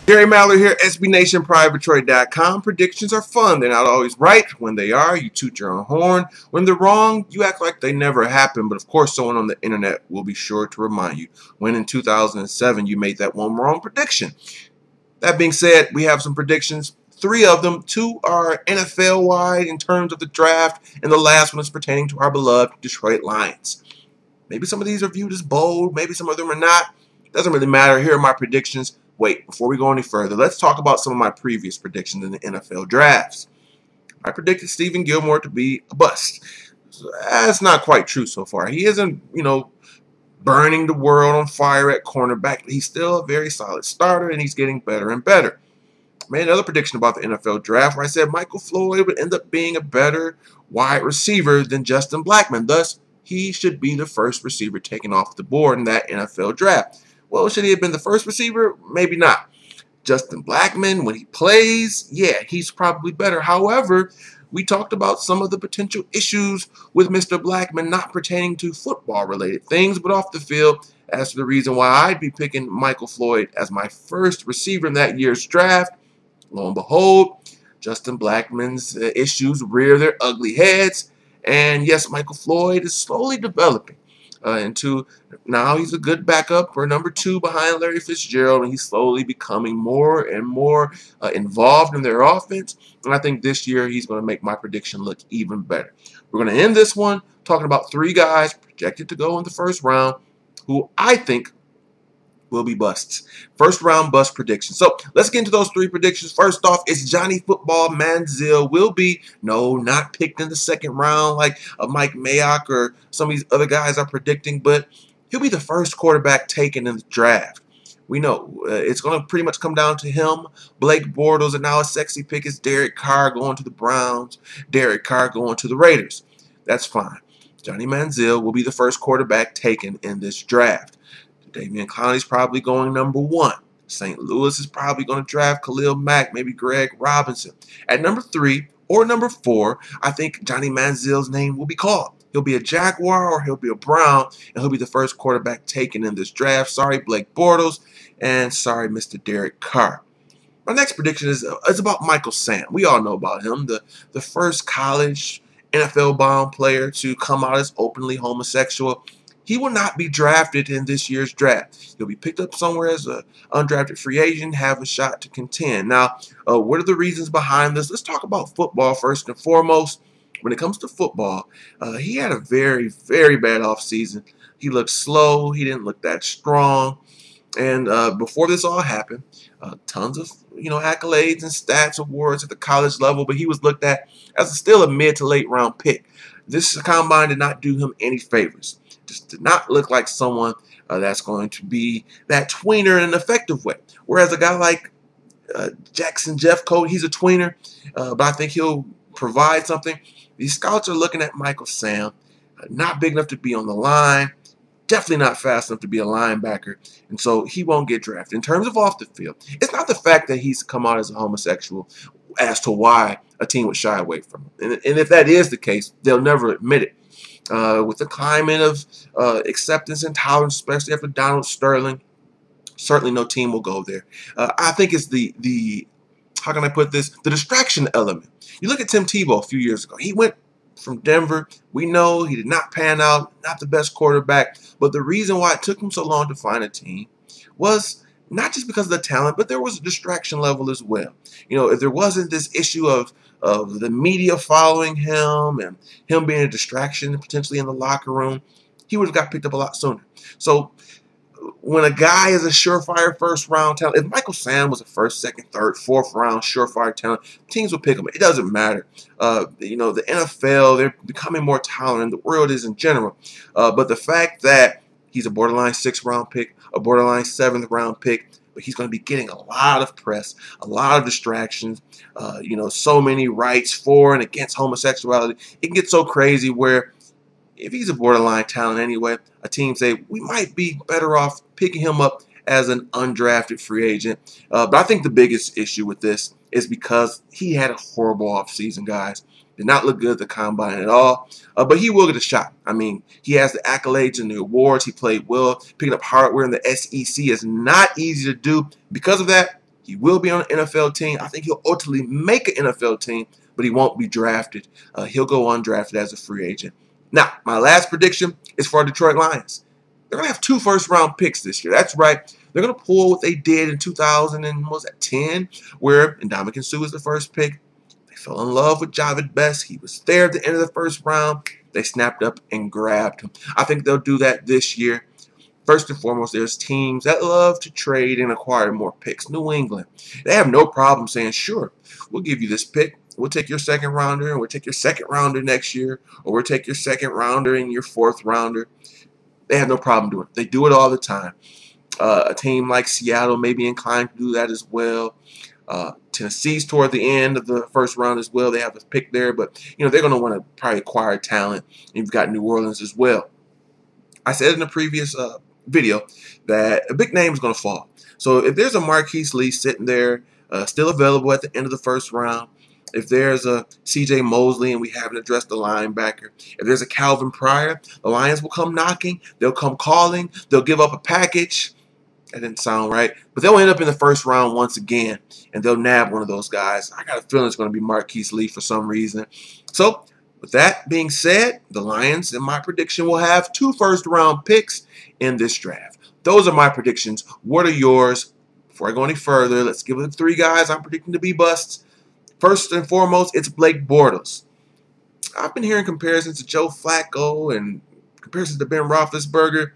Jerry Mallory here, SBNationPrivateTrade.com. Predictions are fun. They're not always right. When they are, you toot your own horn. When they're wrong, you act like they never happened. But of course, someone on the internet will be sure to remind you when in 2007 you made that one wrong prediction. That being said, we have some predictions. 3 of them. 2 are NFL-wide in terms of the draft, and the last one is pertaining to our beloved Detroit Lions. Maybe some of these are viewed as bold. Maybe some of them are not. Doesn't really matter. Here are my predictions. Wait, before we go any further, let's talk about some of my previous predictions in the NFL drafts. I predicted Stephen Gilmore to be a bust. That's not quite true so far. He isn't, burning the world on fire at cornerback. He's still a very solid starter, and he's getting better and better. I made another prediction about the NFL draft where I said Michael Floyd would end up being a better wide receiver than Justin Blackmon. Thus, he should be the first receiver taken off the board in that NFL draft. Well, should he have been the first receiver? Maybe not. Justin Blackmon, when he plays, yeah, he's probably better. However, we talked about some of the potential issues with Mr. Blackmon not pertaining to football-related things, but off the field, as to the reason why I'd be picking Michael Floyd as my first receiver in that year's draft. Lo and behold, Justin Blackmon's issues rear their ugly heads. And yes, Michael Floyd is slowly developing into now he's a good backup for number 2 behind Larry Fitzgerald, and he's slowly becoming more and more involved in their offense. And I think this year he's going to make my prediction look even better. We're going to end this one talking about 3 guys projected to go in the first round who I think will be busts. First round bust predictions. So let's get into those 3 predictions. First off, it's Johnny Football Manziel will be, no, not picked in the second round like Mike Mayock or some of these other guys are predicting, but he'll be the first quarterback taken in the draft. We know it's going to pretty much come down to him, Blake Bortles, and now a sexy pick is Derek Carr going to the Browns, Derek Carr going to the Raiders. That's fine. Johnny Manziel will be the first quarterback taken in this draft. Davion Clowney's probably going number 1. St. Louis is probably going to draft Khalil Mack, maybe Greg Robinson. At number 3 or number 4, I think Johnny Manziel's name will be called. He'll be a Jaguar or he'll be a Brown, and he'll be the first quarterback taken in this draft. Sorry, Blake Bortles, and sorry, Mr. Derek Carr. My next prediction is about Michael Sam. We all know about him, the first college NFL-bound player to come out as openly homosexual. He will not be drafted in this year's draft. He'll be picked up somewhere as an undrafted free agent, have a shot to contend. Now, what are the reasons behind this? Let's talk about football first and foremost. When it comes to football, he had a very, very bad offseason. He looked slow. He didn't look that strong. And before this all happened, tons of accolades and stats awards at the college level, but he was looked at as still a mid to late round pick. This combine did not do him any favors. Just did not look like someone that's going to be that tweener in an effective way. Whereas a guy like Jackson Jeffcoat, he's a tweener, but I think he'll provide something. These scouts are looking at Michael Sam, not big enough to be on the line, definitely not fast enough to be a linebacker, and so he won't get drafted. In terms of off the field, it's not the fact that he's come out as a homosexual as to why a team would shy away from him. And if that is the case, they'll never admit it. With the climate of acceptance and tolerance, especially after Donald Sterling, certainly no team will go there. I think it's the how can I put this? The distraction element. You look at Tim Tebow a few years ago. He went from Denver. We know he did not pan out, not the best quarterback. But the reason why it took him so long to find a team was not just because of the talent, but there was a distraction level as well. If there wasn't this issue of the media following him and him being a distraction potentially in the locker room, he would have got picked up a lot sooner. So when a guy is a surefire first-round talent, if Michael Sam was a first, second, third, fourth-round surefire talent, teams would pick him. It doesn't matter. The NFL, they're becoming more tolerant. The world is in general. But the fact that he's a borderline 6th-round pick, a borderline 7th-round pick, but he's going to be getting a lot of press, a lot of distractions, so many rights for and against homosexuality. It can get so crazy where if he's a borderline talent anyway, a team say, we might be better off picking him up as an undrafted free agent. But I think the biggest issue with this is because he had a horrible offseason, guys. Did not look good at the combine at all. But he will get a shot. I mean, he has the accolades and the awards. He played well. Picking up hardware in the SEC is not easy to do. Because of that, He will be on an NFL team. I think he'll ultimately make an NFL team, but he won't be drafted. He'll go undrafted as a free agent. Now, my last prediction is for Detroit Lions. They're going to have 2 first-round picks this year. That's right. They're going to pull what they did in 2010, where Ndamukong Suh was the first pick. They fell in love with Javid Best. He was there at the end of the first round. They snapped up and grabbed him. I think they'll do that this year. First and foremost, there's teams that love to trade and acquire more picks. New England, they have no problem saying, sure, we'll give you this pick. We'll take your second rounder, and we'll take your second rounder next year, or we'll take your second rounder and your fourth rounder. They have no problem doing it. They do it all the time. A team like Seattle may be inclined to do that as well. Tennessee's toward the end of the first round as well. They have a pick there, but they're going to want to probably acquire talent. And you've got New Orleans as well. I said in the previous video that a big name is going to fall. So if there's a Marquise Lee sitting there, still available at the end of the first round, if there's a C.J. Mosley and we haven't addressed the linebacker, if there's a Calvin Pryor, the Lions will come knocking. They'll come calling. They'll give up a package. That didn't sound right. But they'll end up in the first round once again, and they'll nab one of those guys. I got a feeling it's going to be Marquise Lee for some reason. So with that being said, the Lions, in my prediction, will have 2 first-round picks in this draft. Those are my predictions. What are yours? Before I go any further, let's give it 3 guys I'm predicting to be busts. First and foremost, it's Blake Bortles. I've been hearing comparisons to Joe Flacco and comparisons to Ben Roethlisberger.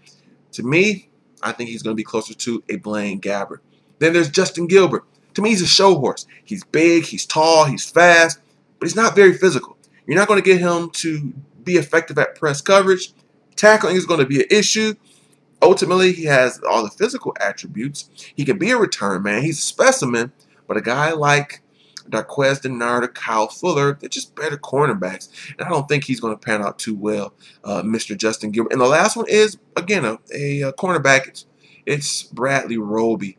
To me, I think he's going to be closer to a Blaine Gabbert. Then there's Justin Gilbert. To me, he's a show horse. He's big, he's tall, he's fast, but he's not very physical. You're not going to get him to be effective at press coverage. Tackling is going to be an issue. Ultimately, he has all the physical attributes. He can be a return man. He's a specimen, but a guy like Darqueze Dennard or Kyle Fuller, they're just better cornerbacks. And I don't think he's going to pan out too well, Mr. Justin Gilbert. And the last one is, again, a cornerback. It's Bradley Roby.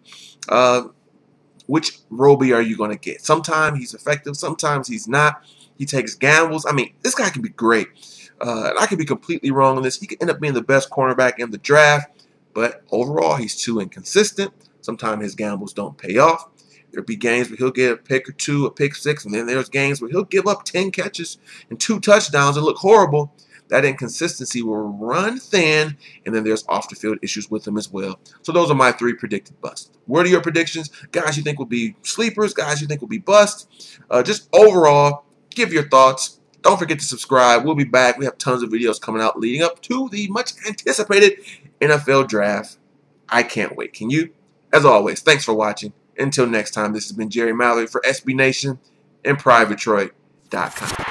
Which Roby are you going to get? Sometimes he's effective. Sometimes he's not. He takes gambles. I mean, this guy can be great. And I could be completely wrong on this. He could end up being the best cornerback in the draft. But overall, he's too inconsistent. Sometimes his gambles don't pay off. There'll be games where he'll get a pick or 2, a pick 6, and then there's games where he'll give up 10 catches and 2 touchdowns and look horrible. That inconsistency will run thin, and then there's off-the-field issues with him as well. So those are my 3 predicted busts. What are your predictions? Guys you think will be sleepers, guys you think will be busts. Just overall, give your thoughts. Don't forget to subscribe. We'll be back. We have tons of videos coming out leading up to the much-anticipated NFL Draft. I can't wait. Can you? As always, thanks for watching. Until next time, this has been Jerry Mallory for SB Nation and PrivateTroy.com.